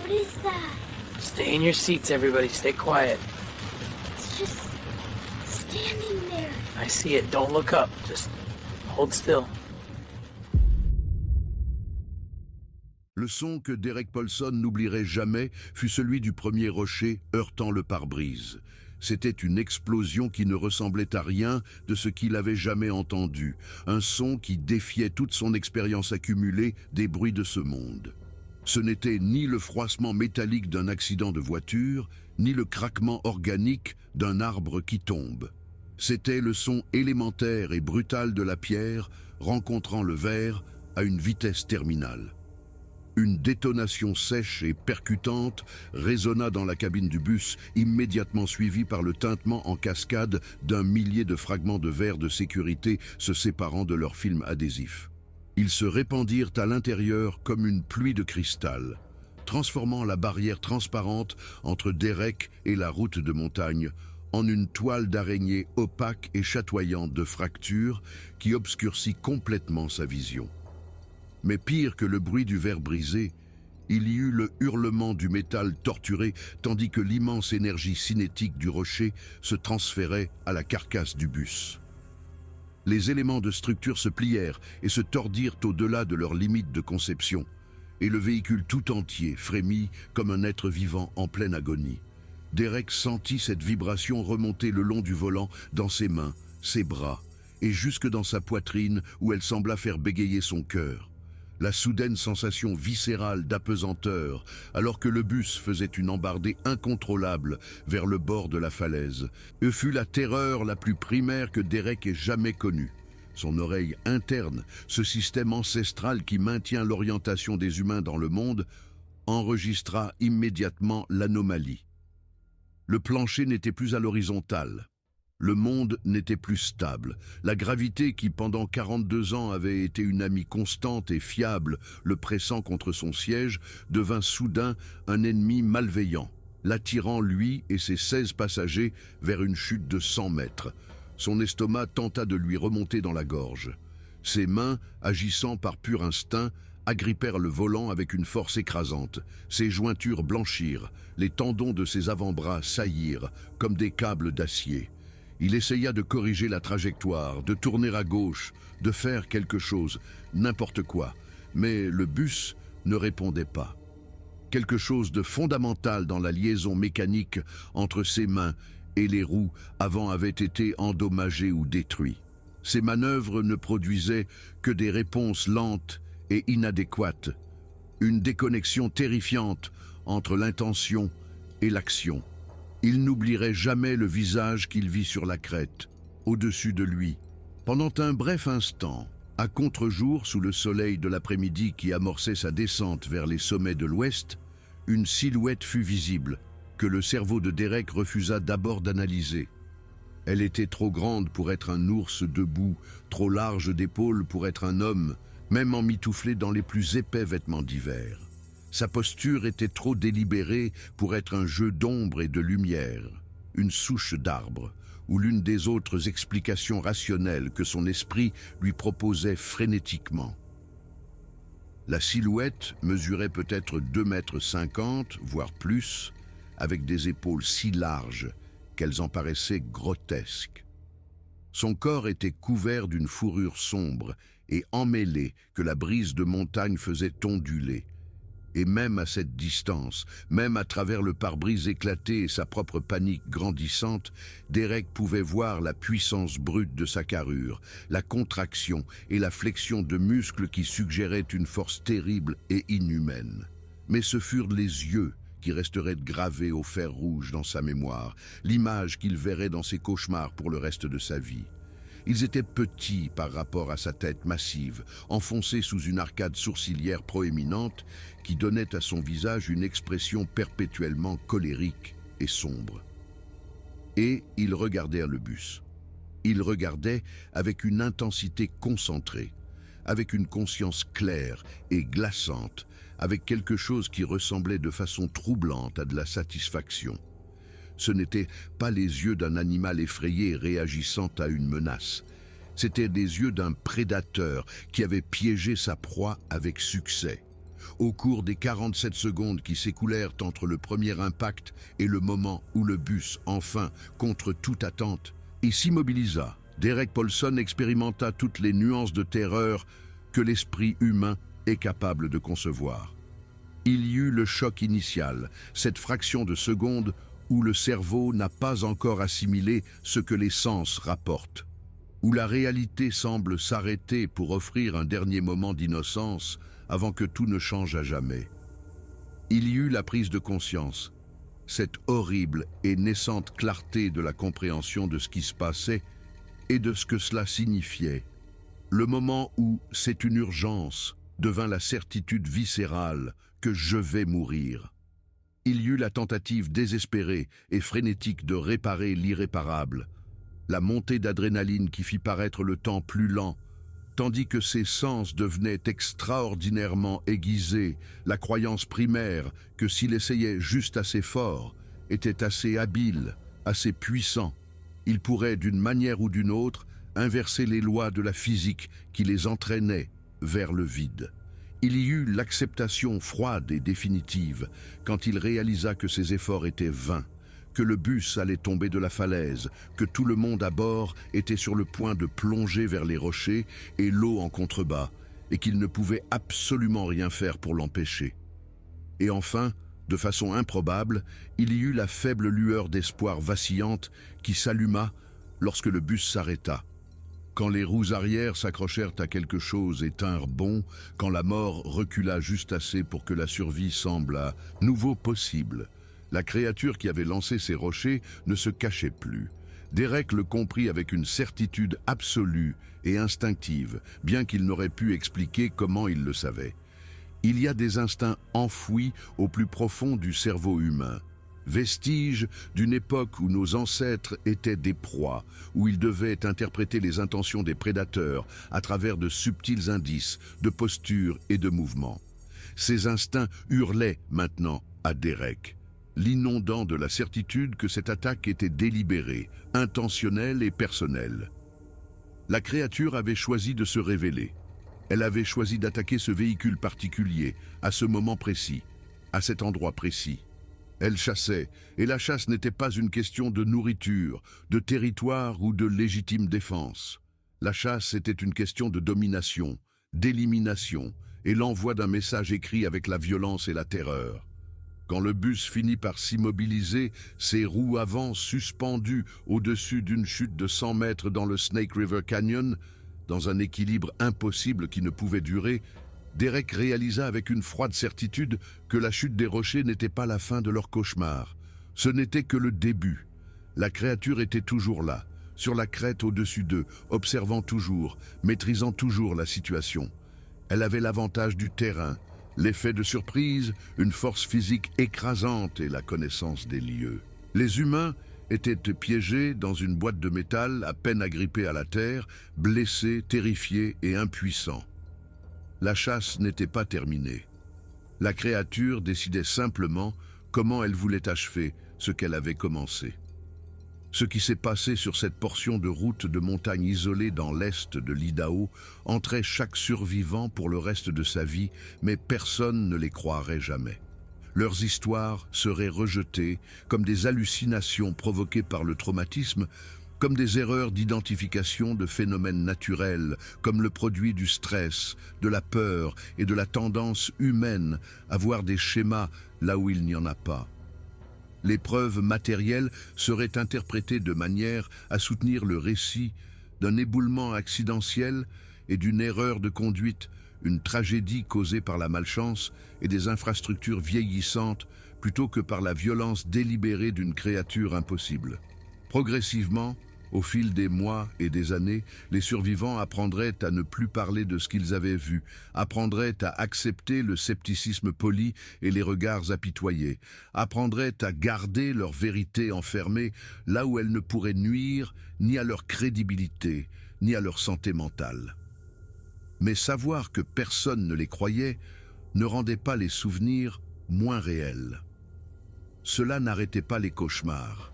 What is that? Stay in your seats, everybody. Stay quiet. It's just standing there. I see it. Don't look up. Just hold still. Le son que Derek Paulson n'oublierait jamais fut celui du premier rocher heurtant le pare-brise. C'était une explosion qui ne ressemblait à rien de ce qu'il avait jamais entendu, un son qui défiait toute son expérience accumulée des bruits de ce monde. Ce n'était ni le froissement métallique d'un accident de voiture, ni le craquement organique d'un arbre qui tombe. C'était le son élémentaire et brutal de la pierre rencontrant le verre à une vitesse terminale. Une détonation sèche et percutante résonna dans la cabine du bus, immédiatement suivie par le tintement en cascade d'un millier de fragments de verre de sécurité se séparant de leur film adhésif. Ils se répandirent à l'intérieur comme une pluie de cristal, transformant la barrière transparente entre Derek et la route de montagne en une toile d'araignée opaque et chatoyante de fractures qui obscurcit complètement sa vision. Mais pire que le bruit du verre brisé, il y eut le hurlement du métal torturé tandis que l'immense énergie cinétique du rocher se transférait à la carcasse du bus. Les éléments de structure se plièrent et se tordirent au-delà de leurs limites de conception, et le véhicule tout entier frémit comme un être vivant en pleine agonie. Derek sentit cette vibration remonter le long du volant dans ses mains, ses bras, et jusque dans sa poitrine où elle sembla faire bégayer son cœur. La soudaine sensation viscérale d'apesanteur, alors que le bus faisait une embardée incontrôlable vers le bord de la falaise, fut la terreur la plus primaire que Derek ait jamais connue. Son oreille interne, ce système ancestral qui maintient l'orientation des humains dans le monde, enregistra immédiatement l'anomalie. Le plancher n'était plus à l'horizontale. Le monde n'était plus stable. La gravité qui, pendant 42 ans, avait été une amie constante et fiable, le pressant contre son siège, devint soudain un ennemi malveillant, l'attirant, lui et ses 16 passagers, vers une chute de 100 mètres. Son estomac tenta de lui remonter dans la gorge. Ses mains, agissant par pur instinct, agrippèrent le volant avec une force écrasante. Ses jointures blanchirent, les tendons de ses avant-bras saillirent, comme des câbles d'acier. Il essaya de corriger la trajectoire, de tourner à gauche, de faire quelque chose, n'importe quoi. Mais le bus ne répondait pas. Quelque chose de fondamental dans la liaison mécanique entre ses mains et les roues avant avait été endommagé ou détruit. Ses manœuvres ne produisaient que des réponses lentes et inadéquates. Une déconnexion terrifiante entre l'intention et l'action. Il n'oublierait jamais le visage qu'il vit sur la crête, au-dessus de lui. Pendant un bref instant, à contre-jour sous le soleil de l'après-midi qui amorçait sa descente vers les sommets de l'ouest, une silhouette fut visible, que le cerveau de Derek refusa d'abord d'analyser. Elle était trop grande pour être un ours debout, trop large d'épaules pour être un homme, même emmitouflé dans les plus épais vêtements d'hiver. Sa posture était trop délibérée pour être un jeu d'ombre et de lumière, une souche d'arbre, ou l'une des autres explications rationnelles que son esprit lui proposait frénétiquement. La silhouette mesurait peut-être 2,50 m, voire plus, avec des épaules si larges qu'elles en paraissaient grotesques. Son corps était couvert d'une fourrure sombre et emmêlée que la brise de montagne faisait onduler. Et même à cette distance, même à travers le pare-brise éclaté et sa propre panique grandissante, Derek pouvait voir la puissance brute de sa carrure, la contraction et la flexion de muscles qui suggéraient une force terrible et inhumaine. Mais ce furent les yeux qui resteraient gravés au fer rouge dans sa mémoire, l'image qu'il verrait dans ses cauchemars pour le reste de sa vie. Ils étaient petits par rapport à sa tête massive, enfoncée sous une arcade sourcilière proéminente qui donnait à son visage une expression perpétuellement colérique et sombre. Et ils regardèrent le bus. Ils regardaient avec une intensité concentrée, avec une conscience claire et glaçante, avec quelque chose qui ressemblait de façon troublante à de la satisfaction. Ce n'étaient pas les yeux d'un animal effrayé réagissant à une menace. C'étaient les yeux d'un prédateur qui avait piégé sa proie avec succès. au cours des 47 secondes qui s'écoulèrent entre le premier impact et le moment où le bus, enfin, contre toute attente, et s'immobilisa. Derek Paulson expérimenta toutes les nuances de terreur que l'esprit humain est capable de concevoir. Il y eut le choc initial, cette fraction de seconde où le cerveau n'a pas encore assimilé ce que les sens rapportent, où la réalité semble s'arrêter pour offrir un dernier moment d'innocence avant que tout ne change à jamais. Il y eut la prise de conscience, cette horrible et naissante clarté de la compréhension de ce qui se passait et de ce que cela signifiait. Le moment où « c'est une urgence » devint la certitude viscérale que je vais mourir. Il y eut la tentative désespérée et frénétique de réparer l'irréparable, la montée d'adrénaline qui fit paraître le temps plus lent, tandis que ses sens devenaient extraordinairement aiguisés, la croyance primaire que s'il essayait juste assez fort, était assez habile, assez puissant, il pourrait d'une manière ou d'une autre inverser les lois de la physique qui les entraînaient vers le vide. Il y eut l'acceptation froide et définitive quand il réalisa que ses efforts étaient vains, que le bus allait tomber de la falaise, que tout le monde à bord était sur le point de plonger vers les rochers et l'eau en contrebas, et qu'il ne pouvait absolument rien faire pour l'empêcher. Et enfin, de façon improbable, il y eut la faible lueur d'espoir vacillante qui s'alluma lorsque le bus s'arrêta. Quand les roues arrière s'accrochèrent à quelque chose et tinrent bon, quand la mort recula juste assez pour que la survie semble à nouveau possible, la créature qui avait lancé ces rochers ne se cachait plus. Derek le comprit avec une certitude absolue et instinctive, bien qu'il n'aurait pu expliquer comment il le savait. Il y a des instincts enfouis au plus profond du cerveau humain, vestiges d'une époque où nos ancêtres étaient des proies, où ils devaient interpréter les intentions des prédateurs à travers de subtils indices, de postures et de mouvements. Ces instincts hurlaient maintenant à Derek, l'inondant de la certitude que cette attaque était délibérée, intentionnelle et personnelle. La créature avait choisi de se révéler. Elle avait choisi d'attaquer ce véhicule particulier, à ce moment précis, à cet endroit précis. Elle chassait, et la chasse n'était pas une question de nourriture, de territoire ou de légitime défense. La chasse était une question de domination, d'élimination, et l'envoi d'un message écrit avec la violence et la terreur. Quand le bus finit par s'immobiliser, ses roues avant suspendues au-dessus d'une chute de 100 mètres dans le Snake River Canyon, dans un équilibre impossible qui ne pouvait durer, Derek réalisa avec une froide certitude que la chute des rochers n'était pas la fin de leur cauchemar. Ce n'était que le début. La créature était toujours là, sur la crête au-dessus d'eux, observant toujours, maîtrisant toujours la situation. Elle avait l'avantage du terrain, l'effet de surprise, une force physique écrasante et la connaissance des lieux. Les humains étaient piégés dans une boîte de métal à peine agrippés à la terre, blessés, terrifiés et impuissants. La chasse n'était pas terminée. La créature décidait simplement comment elle voulait achever ce qu'elle avait commencé. Ce qui s'est passé sur cette portion de route de montagne isolée dans l'est de l'Idaho entrait chaque survivant pour le reste de sa vie, mais personne ne les croirait jamais. Leurs histoires seraient rejetées comme des hallucinations provoquées par le traumatisme, comme des erreurs d'identification de phénomènes naturels, comme le produit du stress, de la peur et de la tendance humaine à voir des schémas là où il n'y en a pas. Les preuves matérielles seraient interprétées de manière à soutenir le récit d'un éboulement accidentiel et d'une erreur de conduite, une tragédie causée par la malchance et des infrastructures vieillissantes plutôt que par la violence délibérée d'une créature impossible. Progressivement, au fil des mois et des années, les survivants apprendraient à ne plus parler de ce qu'ils avaient vu, apprendraient à accepter le scepticisme poli et les regards apitoyés, apprendraient à garder leur vérité enfermée là où elle ne pourrait nuire ni à leur crédibilité, ni à leur santé mentale. Mais savoir que personne ne les croyait ne rendait pas les souvenirs moins réels. Cela n'arrêtait pas les cauchemars.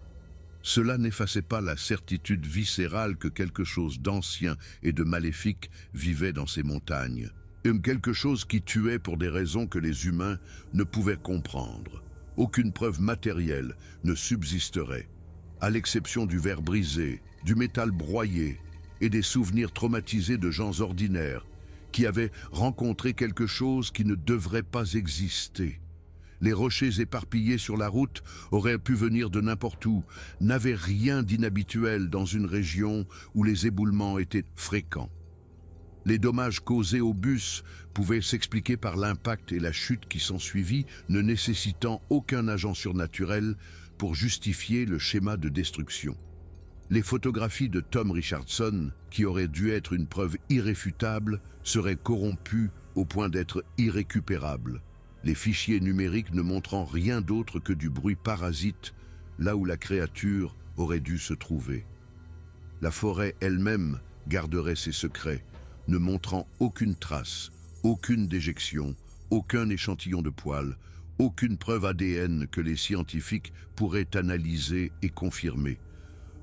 Cela n'effaçait pas la certitude viscérale que quelque chose d'ancien et de maléfique vivait dans ces montagnes. Quelque chose qui tuait pour des raisons que les humains ne pouvaient comprendre. Aucune preuve matérielle ne subsisterait, à l'exception du verre brisé, du métal broyé et des souvenirs traumatisés de gens ordinaires qui avaient rencontré quelque chose qui ne devrait pas exister. Les rochers éparpillés sur la route auraient pu venir de n'importe où, n'avaient rien d'inhabituel dans une région où les éboulements étaient fréquents. Les dommages causés au bus pouvaient s'expliquer par l'impact et la chute qui s'ensuivit, ne nécessitant aucun agent surnaturel pour justifier le schéma de destruction. Les photographies de Tom Richardson, qui auraient dû être une preuve irréfutable, seraient corrompues au point d'être irrécupérables, les fichiers numériques ne montrant rien d'autre que du bruit parasite là où la créature aurait dû se trouver. La forêt elle-même garderait ses secrets, ne montrant aucune trace, aucune déjection, aucun échantillon de poils, aucune preuve ADN que les scientifiques pourraient analyser et confirmer.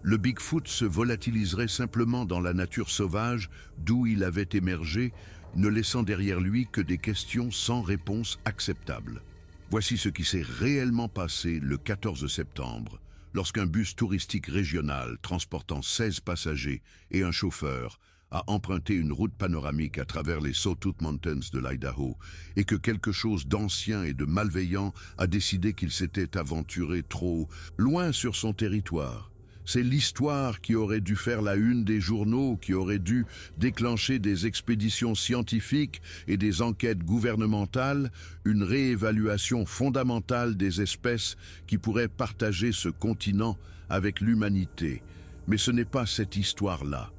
Le Bigfoot se volatiliserait simplement dans la nature sauvage d'où il avait émergé, ne laissant derrière lui que des questions sans réponse acceptable. Voici ce qui s'est réellement passé le 14 septembre, lorsqu'un bus touristique régional transportant 16 passagers et un chauffeur a emprunté une route panoramique à travers les Sawtooth Mountains de l'Idaho et que quelque chose d'ancien et de malveillant a décidé qu'il s'était aventuré trop loin sur son territoire. C'est l'histoire qui aurait dû faire la une des journaux, qui aurait dû déclencher des expéditions scientifiques et des enquêtes gouvernementales, une réévaluation fondamentale des espèces qui pourraient partager ce continent avec l'humanité. Mais ce n'est pas cette histoire-là.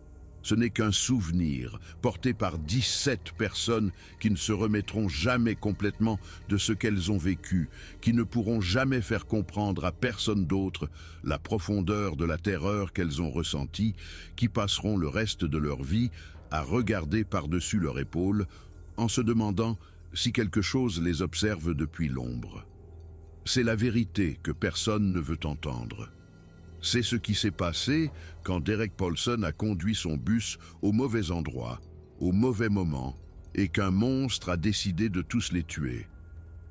Ce n'est qu'un souvenir porté par 17 personnes qui ne se remettront jamais complètement de ce qu'elles ont vécu, qui ne pourront jamais faire comprendre à personne d'autre la profondeur de la terreur qu'elles ont ressentie, qui passeront le reste de leur vie à regarder par-dessus leur épaule en se demandant si quelque chose les observe depuis l'ombre. C'est la vérité que personne ne veut entendre. C'est ce qui s'est passé quand Derek Paulson a conduit son bus au mauvais endroit, au mauvais moment, et qu'un monstre a décidé de tous les tuer.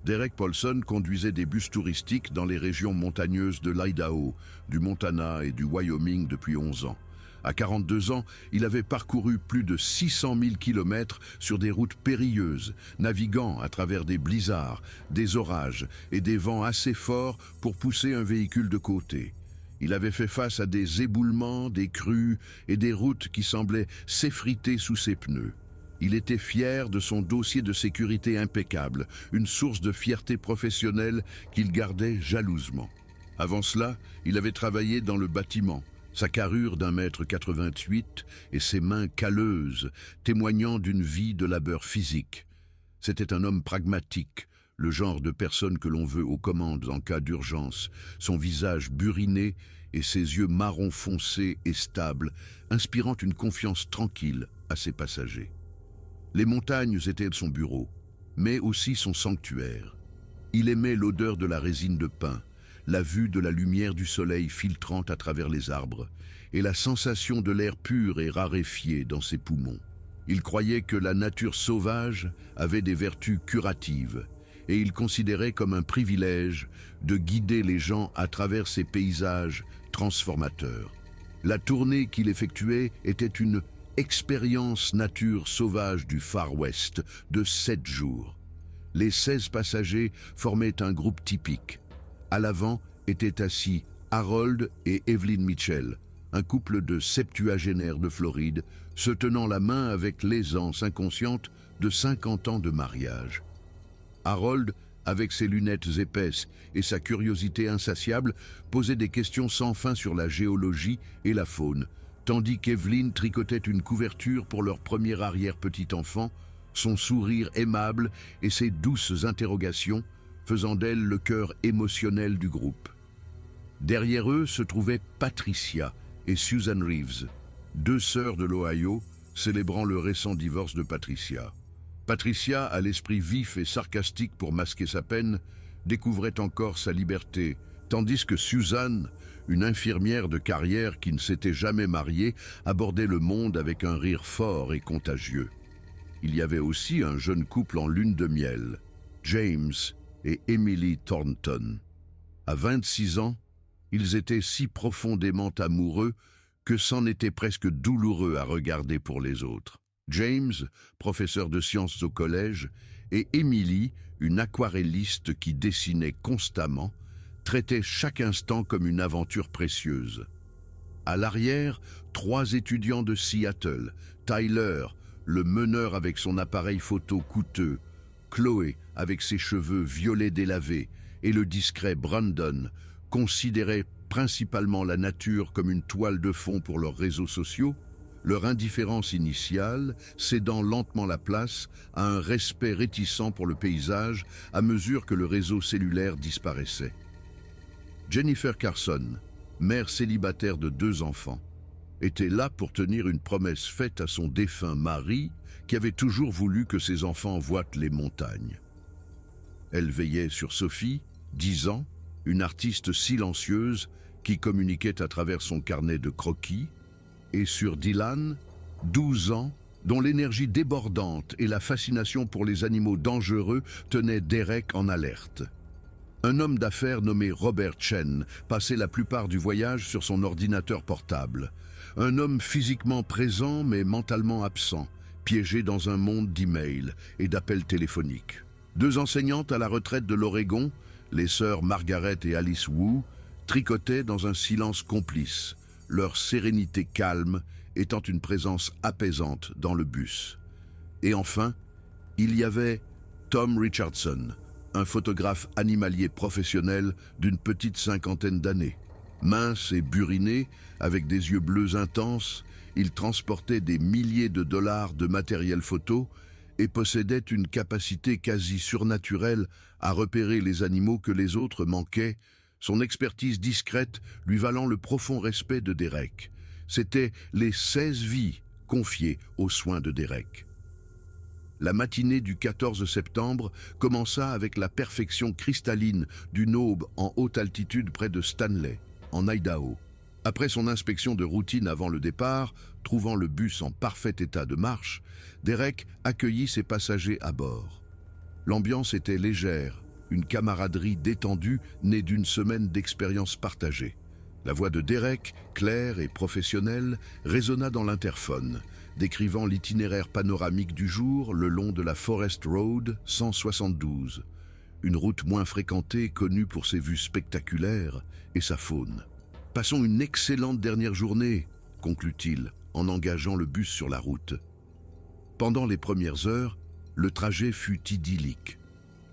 Derek Paulson conduisait des bus touristiques dans les régions montagneuses de l'Idaho, du Montana et du Wyoming depuis 11 ans. À 42 ans, il avait parcouru plus de 600 000 kilomètres sur des routes périlleuses, naviguant à travers des blizzards, des orages et des vents assez forts pour pousser un véhicule de côté. Il avait fait face à des éboulements, des crues et des routes qui semblaient s'effriter sous ses pneus. Il était fier de son dossier de sécurité impeccable, une source de fierté professionnelle qu'il gardait jalousement. Avant cela, il avait travaillé dans le bâtiment, sa carrure d'1,88 m et ses mains calleuses, témoignant d'une vie de labeur physique. C'était un homme pragmatique, le genre de personne que l'on veut aux commandes en cas d'urgence, son visage buriné et ses yeux marron foncé et stables, inspirant une confiance tranquille à ses passagers. Les montagnes étaient son bureau, mais aussi son sanctuaire. Il aimait l'odeur de la résine de pin, la vue de la lumière du soleil filtrant à travers les arbres, et la sensation de l'air pur et raréfié dans ses poumons. Il croyait que la nature sauvage avait des vertus curatives, et il considérait comme un privilège de guider les gens à travers ces paysages transformateurs. La tournée qu'il effectuait était une expérience nature sauvage du Far West de 7 jours. Les 16 passagers formaient un groupe typique. À l'avant étaient assis Harold et Evelyn Mitchell, un couple de septuagénaires de Floride, se tenant la main avec l'aisance inconsciente de 50 ans de mariage. Harold, avec ses lunettes épaisses et sa curiosité insatiable, posait des questions sans fin sur la géologie et la faune, tandis qu'Evelyn tricotait une couverture pour leur premier arrière-petit-enfant, son sourire aimable et ses douces interrogations faisant d'elle le cœur émotionnel du groupe. Derrière eux se trouvaient Patricia et Susan Reeves, 2 sœurs de l'Ohio, célébrant le récent divorce de Patricia. Patricia, à l'esprit vif et sarcastique pour masquer sa peine, découvrait encore sa liberté, tandis que Susan, une infirmière de carrière qui ne s'était jamais mariée, abordait le monde avec un rire fort et contagieux. Il y avait aussi un jeune couple en lune de miel, James et Emily Thornton. À 26 ans, ils étaient si profondément amoureux que c'en était presque douloureux à regarder pour les autres. James, professeur de sciences au collège, et Emily, une aquarelliste qui dessinait constamment, traitaient chaque instant comme une aventure précieuse. À l'arrière, 3 étudiants de Seattle, Tyler, le meneur avec son appareil photo coûteux, Chloé avec ses cheveux violets délavés et le discret Brandon, considéraient principalement la nature comme une toile de fond pour leurs réseaux sociaux, leur indifférence initiale cédant lentement la place à un respect réticent pour le paysage à mesure que le réseau cellulaire disparaissait. Jennifer Carson, mère célibataire de 2 enfants, était là pour tenir une promesse faite à son défunt mari qui avait toujours voulu que ses enfants voient les montagnes. Elle veillait sur Sophie, 10 ans, une artiste silencieuse qui communiquait à travers son carnet de croquis, et sur Dylan, 12 ans, dont l'énergie débordante et la fascination pour les animaux dangereux tenaient Derek en alerte. Un homme d'affaires nommé Robert Chen passait la plupart du voyage sur son ordinateur portable. Un homme physiquement présent mais mentalement absent, piégé dans un monde d'emails et d'appels téléphoniques. 2 enseignantes à la retraite de l'Oregon, les sœurs Margaret et Alice Wu, tricotaient dans un silence complice, leur sérénité calme étant une présence apaisante dans le bus. Et enfin, il y avait Tom Richardson, un photographe animalier professionnel d'une petite 50aine d'années. Mince et buriné, avec des yeux bleus intenses, il transportait des milliers de dollars de matériel photo et possédait une capacité quasi surnaturelle à repérer les animaux que les autres manquaient, son expertise discrète lui valant le profond respect de Derek. C'étaient les 16 vies confiées aux soins de Derek. La matinée du 14 septembre commença avec la perfection cristalline d'une aube en haute altitude près de Stanley, en Idaho. Après son inspection de routine avant le départ, trouvant le bus en parfait état de marche, Derek accueillit ses passagers à bord. L'ambiance était légère, une camaraderie détendue née d'une semaine d'expériences partagées. La voix de Derek, claire et professionnelle, résonna dans l'interphone, décrivant l'itinéraire panoramique du jour le long de la Forest Road 172, une route moins fréquentée connue pour ses vues spectaculaires et sa faune. « Passons une excellente dernière journée », conclut-il, en engageant le bus sur la route. Pendant les premières heures, le trajet fut idyllique.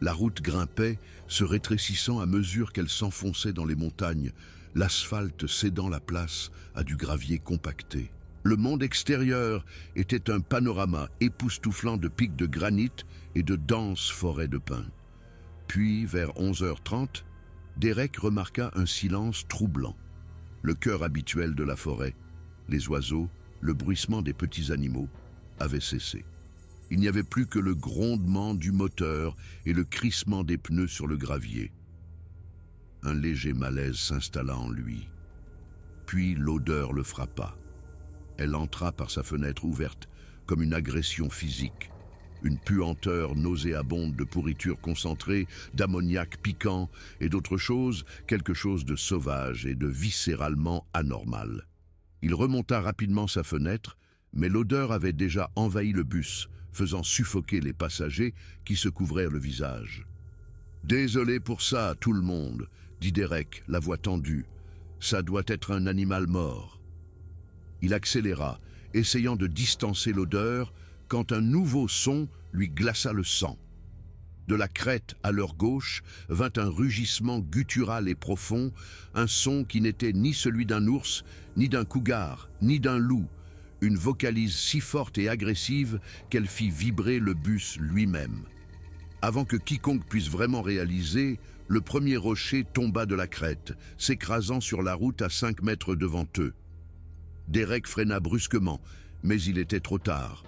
La route grimpait, se rétrécissant à mesure qu'elle s'enfonçait dans les montagnes, l'asphalte cédant la place à du gravier compacté. Le monde extérieur était un panorama époustouflant de pics de granit et de denses forêts de pins. Puis, vers 11h30, Derek remarqua un silence troublant. Le chœur habituel de la forêt, les oiseaux, le bruissement des petits animaux, avaient cessé. Il n'y avait plus que le grondement du moteur et le crissement des pneus sur le gravier. Un léger malaise s'installa en lui. Puis l'odeur le frappa. Elle entra par sa fenêtre ouverte comme une agression physique. Une puanteur nauséabonde de pourriture concentrée, d'ammoniac piquant et d'autre chose, quelque chose de sauvage et de viscéralement anormal. Il remonta rapidement sa fenêtre, mais l'odeur avait déjà envahi le bus, faisant suffoquer les passagers qui se couvrirent le visage. « Désolé pour ça, tout le monde », dit Derek, la voix tendue. « Ça doit être un animal mort. » Il accéléra, essayant de distancer l'odeur, quand un nouveau son lui glaça le sang. De la crête à leur gauche vint un rugissement guttural et profond, un son qui n'était ni celui d'un ours, ni d'un cougar, ni d'un loup, une vocalise si forte et agressive qu'elle fit vibrer le bus lui-même. Avant que quiconque puisse vraiment réaliser, le premier rocher tomba de la crête, s'écrasant sur la route à 5 mètres devant eux. Derek freina brusquement, mais il était trop tard.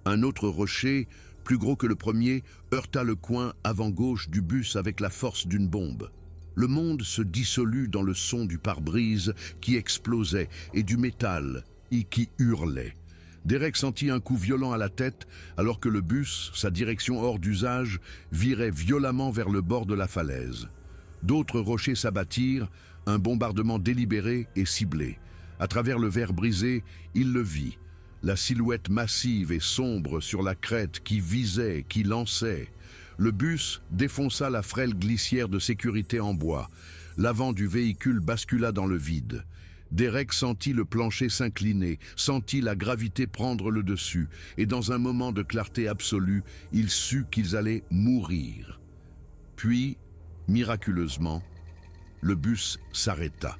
Un autre rocher, plus gros que le premier, heurta le coin avant-gauche du bus avec la force d'une bombe. Le monde se dissolut dans le son du pare-brise qui explosait et du métal qui hurlait. Derek sentit un coup violent à la tête alors que le bus, sa direction hors d'usage, virait violemment vers le bord de la falaise. D'autres rochers s'abattirent, un bombardement délibéré et ciblé. À travers le verre brisé, il le vit, la silhouette massive et sombre sur la crête qui visait, qui lançait. Le bus défonça la frêle glissière de sécurité en bois. L'avant du véhicule bascula dans le vide. Derek sentit le plancher s'incliner, sentit la gravité prendre le dessus, et dans un moment de clarté absolue, il sut qu'ils allaient mourir. Puis, miraculeusement, le bus s'arrêta.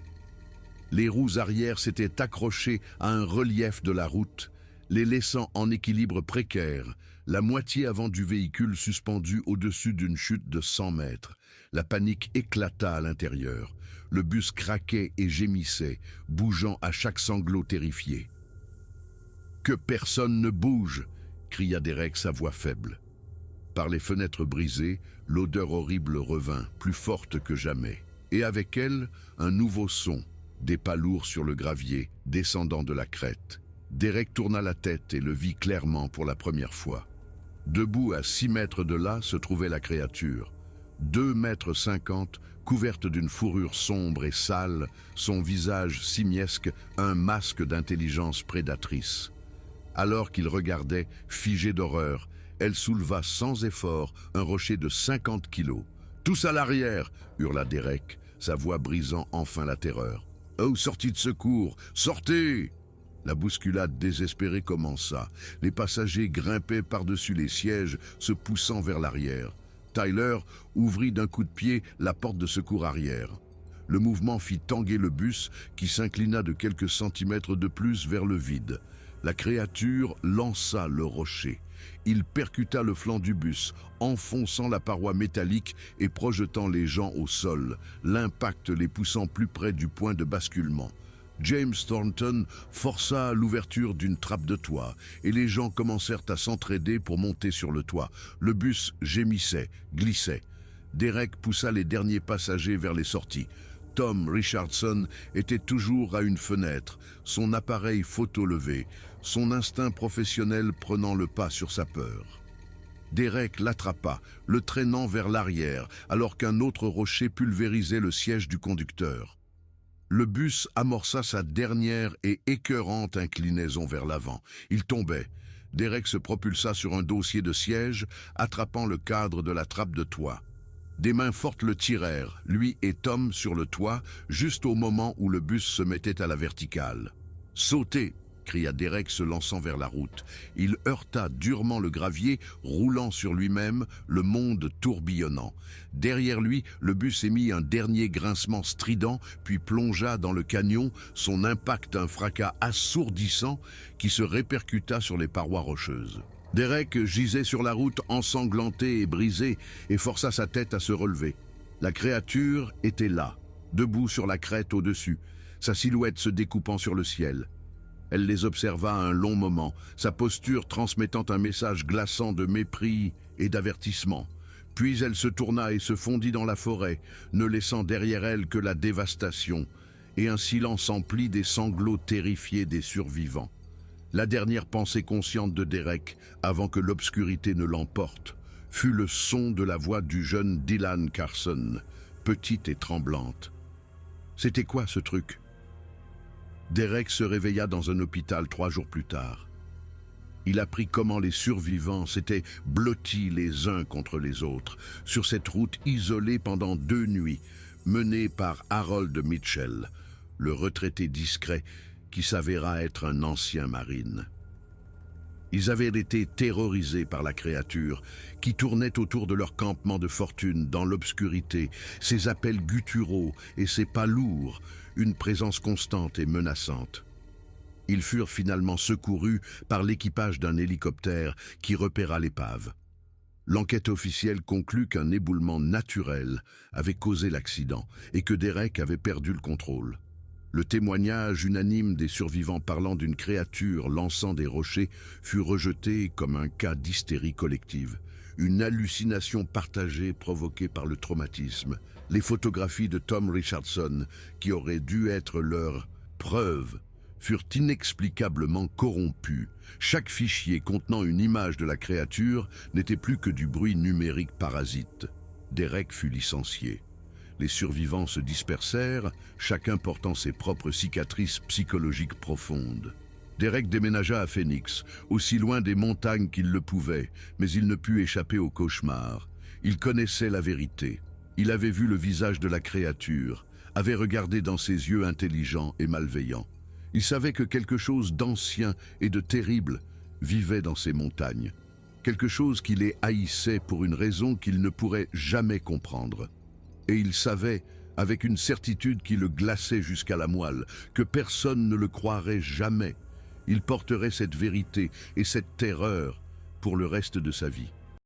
Les roues arrière s'étaient accrochées à un relief de la route, les laissant en équilibre précaire, la moitié avant du véhicule suspendu au-dessus d'une chute de 100 mètres. La panique éclata à l'intérieur. Le bus craquait et gémissait, bougeant à chaque sanglot terrifié. « Que personne ne bouge !» cria Derek, sa voix faible. Par les fenêtres brisées, l'odeur horrible revint, plus forte que jamais. Et avec elle, un nouveau son, des pas lourds sur le gravier, descendant de la crête. Derek tourna la tête et le vit clairement pour la première fois. Debout à 6 mètres de là se trouvait la créature. 2,50 m, couverte d'une fourrure sombre et sale, son visage simiesque, un masque d'intelligence prédatrice. Alors qu'il regardait, figé d'horreur, elle souleva sans effort un rocher de 50 kilos. « Tous à l'arrière !» hurla Derek, sa voix brisant enfin la terreur. « Oh, sortie de secours, sortez !» La bousculade désespérée commença. Les passagers grimpaient par-dessus les sièges, se poussant vers l'arrière. Tyler ouvrit d'un coup de pied la porte de secours arrière. Le mouvement fit tanguer le bus qui s'inclina de quelques centimètres de plus vers le vide. La créature lança le rocher. Il percuta le flanc du bus, enfonçant la paroi métallique et projetant les gens au sol, l'impact les poussant plus près du point de basculement. James Thornton força l'ouverture d'une trappe de toit et les gens commencèrent à s'entraider pour monter sur le toit. Le bus gémissait, glissait. Derek poussa les derniers passagers vers les sorties. Tom Richardson était toujours à une fenêtre, son appareil photo levé, son instinct professionnel prenant le pas sur sa peur. Derek l'attrapa, le traînant vers l'arrière, alors qu'un autre rocher pulvérisait le siège du conducteur. Le bus amorça sa dernière et écœurante inclinaison vers l'avant. Il tombait. Derek se propulsa sur un dossier de siège, attrapant le cadre de la trappe de toit. Des mains fortes le tirèrent, lui et Tom sur le toit, juste au moment où le bus se mettait à la verticale. « Sautez !» cria Derek se lançant vers la route. Il heurta durement le gravier, roulant sur lui-même, le monde tourbillonnant. Derrière lui, le bus émit un dernier grincement strident, puis plongea dans le canyon, son impact un fracas assourdissant qui se répercuta sur les parois rocheuses. Derek gisait sur la route ensanglanté et brisé et força sa tête à se relever. La créature était là, debout sur la crête au-dessus, sa silhouette se découpant sur le ciel. Elle les observa un long moment, sa posture transmettant un message glaçant de mépris et d'avertissement. Puis elle se tourna et se fondit dans la forêt, ne laissant derrière elle que la dévastation, et un silence empli des sanglots terrifiés des survivants. La dernière pensée consciente de Derek, avant que l'obscurité ne l'emporte, fut le son de la voix du jeune Dylan Carson, petite et tremblante. C'était quoi ce truc ? Derek se réveilla dans un hôpital 3 jours plus tard. Il apprit comment les survivants s'étaient blottis les uns contre les autres sur cette route isolée pendant 2 nuits, menée par Harold Mitchell, le retraité discret qui s'avéra être un ancien marine. Ils avaient été terrorisés par la créature qui tournait autour de leur campement de fortune dans l'obscurité, ses appels gutturaux et ses pas lourds, une présence constante et menaçante. Ils furent finalement secourus par l'équipage d'un hélicoptère qui repéra l'épave. L'enquête officielle conclut qu'un éboulement naturel avait causé l'accident et que Derek avait perdu le contrôle. Le témoignage unanime des survivants parlant d'une créature lançant des rochers fut rejeté comme un cas d'hystérie collective, une hallucination partagée provoquée par le traumatisme. Les photographies de Tom Richardson, qui auraient dû être leur preuve, furent inexplicablement corrompus. Chaque fichier contenant une image de la créature n'était plus que du bruit numérique parasite. Derek fut licencié. Les survivants se dispersèrent, chacun portant ses propres cicatrices psychologiques profondes. Derek déménagea à Phoenix, aussi loin des montagnes qu'il le pouvait, mais il ne put échapper au cauchemar. Il connaissait la vérité. Il avait vu le visage de la créature, avait regardé dans ses yeux intelligents et malveillants. Il savait que quelque chose d'ancien et de terrible vivait dans ces montagnes. Quelque chose qui les haïssait pour une raison qu'il ne pourrait jamais comprendre. Et il savait, avec une certitude qui le glaçait jusqu'à la moelle, que personne ne le croirait jamais. Il porterait cette vérité et cette terreur pour le reste de sa vie.